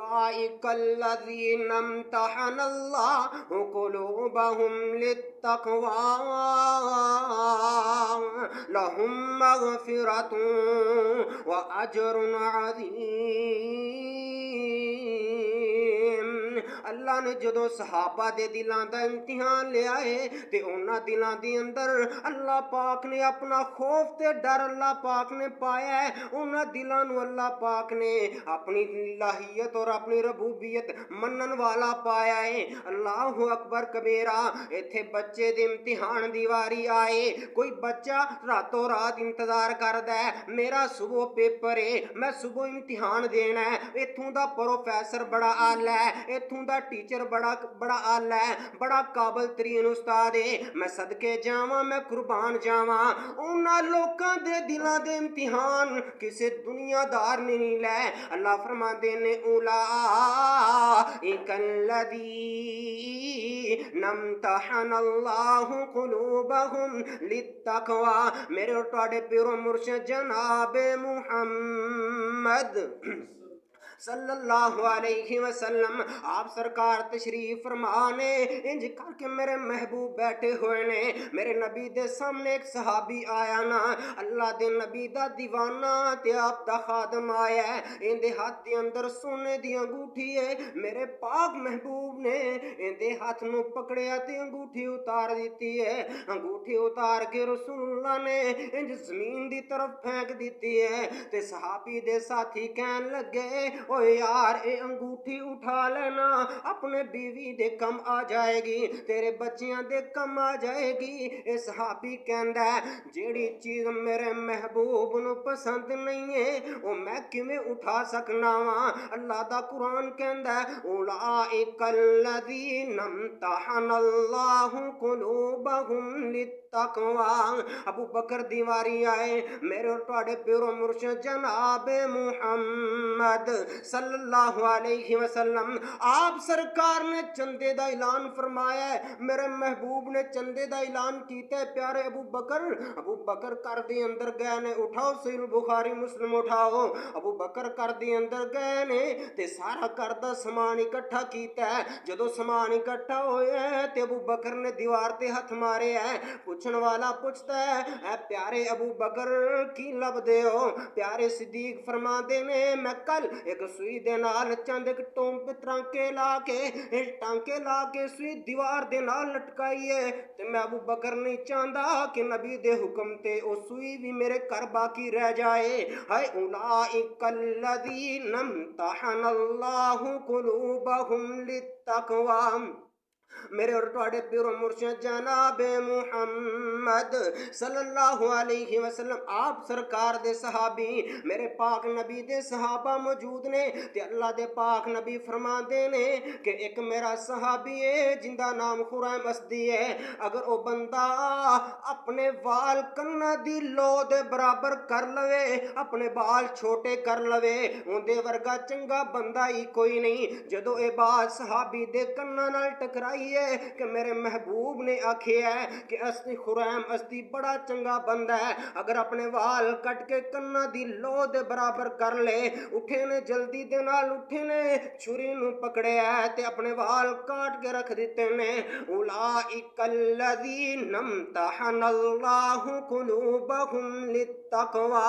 اولئک الذین امتحن اللہ قلوبہم للتقوی لہم مغفرۃ واجر عظیم۔ اللہ نے جدو صحابہ دے دلاں دا امتحان لیا ہے تے انہاں دلاں دے اندر اللہ پاک نے اپنا خوف تے ڈر اللہ پاک نے پایا ہے، انہاں دلاں نو اللہ پاک نے اپنی الہیت اور اپنی ربوبیت منن والا پایا ہے۔ اللہ اکبر کبیرہ۔ ایتھے بچے دے امتحان دی واری آئے، کوئی بچہ راتوں رات انتظار کردا ہے میرا صبح پیپر ہے، میں صبح امتحان دینا ہے، ایتھوں دا پروفیسر بڑا اعلی ہے، ایتھوں دا ٹیچر بڑا اعلی ہے، بڑا قابل ترین استاد ہے، میں صدقے جاواں، میں قربان جاواں۔ انہاں لوکاں دے دلاں دے امتحان کسے دنیا دار نے نہیں لے۔ اللہ فرماندے نے اولئک الذین امتحن اللہ قلوبہم للتقوی۔ میرے اور تواڈے پیرو مرشد جناب محمد صلی اللہ علیہ وسلم آپ سرکار تشریف فرمانے انج کر کے میرے محبوب بیٹھے ہوئے نے۔ میرے نبی دے سامنے ایک صحابی آیا نا، اللہ دے نبی دا دیوانہ تے آپ دا خادم آیا ہے، ان دے ہاتھ دے اندر سونے دی انگوٹھی ہے۔ میرے پاک محبوب نے ان دے ہاتھ نو پکڑیا تے انگوٹھی اتار دیتی ہے، انگوٹھی اتار کے رسول اللہ نے انج زمین دی طرف پھینک دیتی ہے تے صحابی دے ساتھی کہن لگے او یار اے انگوٹھی اٹھا لینا، اپنے بیوی دے کم آ جائے گی، تیرے بچیاں دے کم آ جائے گی۔ اے صحابی کہندا ہے جیڑی چیز میرے محبوب نو پسند نہیں ہے او میں کیویں اٹھا سکنا وا۔ اللہ دا قرآن کہندا ہے اولئک الذین امتحن اللہ قلوبہم للتقوی۔ ابو بکر دیواری آئے، میرے اور تواڈے پیرو مرشد جناب محمد صلی اللہ علیہ وسلم آپ سرکار نے چندے دا اعلان فرمایا ہے، میرے محبوب نے چندے دا اعلان کیتا ہے۔ پیارے ابو بکر کر دے اندر گئے نے، اٹھاؤ صحیح بخاری مسلم اٹھاؤ، ابو بکر کر دے اندر گئے نے تے سارا کر دا سامان اکٹھا کیتا ہے۔ جدو سامان اکٹھا ہویا ہے تے ابو بکر نے دیوار تے ہاتھ مارے ہے، پوچھن والا پوچھتا ہے اے پیارے ابو بکر کی لب دے ہو؟ پیارے صدیق فرما دے نے میں کل ایک سوئی دے نال چند ایک ٹومپ ٹانکے لا کے سوئی دیوار دے نال لٹکائی ہے تے میں ابو بکر نہیں چاہندا کہ نبی دے حکم تے او سوئی بھی میرے گھر باقی رہ جائے۔ ہائے اولئک الذین امتحن اللہ قلوبہم للتقوی۔ میرے اور تواڈے پیرو مرشد جناب محمد صلی اللہ علیہ وسلم آپ سرکار دے صحابی میرے پاک نبی دے صحابہ موجود نے تے اللہ دے پاک نبی فرما دے نے کہ ایک میرا صحابی ہے جن دا نام خریم اسدی ہے، اگر او بندہ اپنے وال کنا دی لو دے برابر کر لوے، اپنے بال چھوٹے کر لوے، اون دے ورگا چنگا بندہ ہی کوئی نہیں۔ جدو اے بات صحابی دے کنا نال ٹکرائی ہے کہ میرے محبوب نے آکھیا ہے کہ خریم اسدی بڑا چنگا بندہ ہے، اگر اپنے وال کٹ کے کنا دی لو دے برابر کر لے، اٹھے نے جلدی دے نال اٹھے نے چھری نو پکڑے ہے تے اپنے وال کاٹ کے رکھ دیتے نے۔ اولئک الذین امتحن اللہ قلوبہم للتقوی۔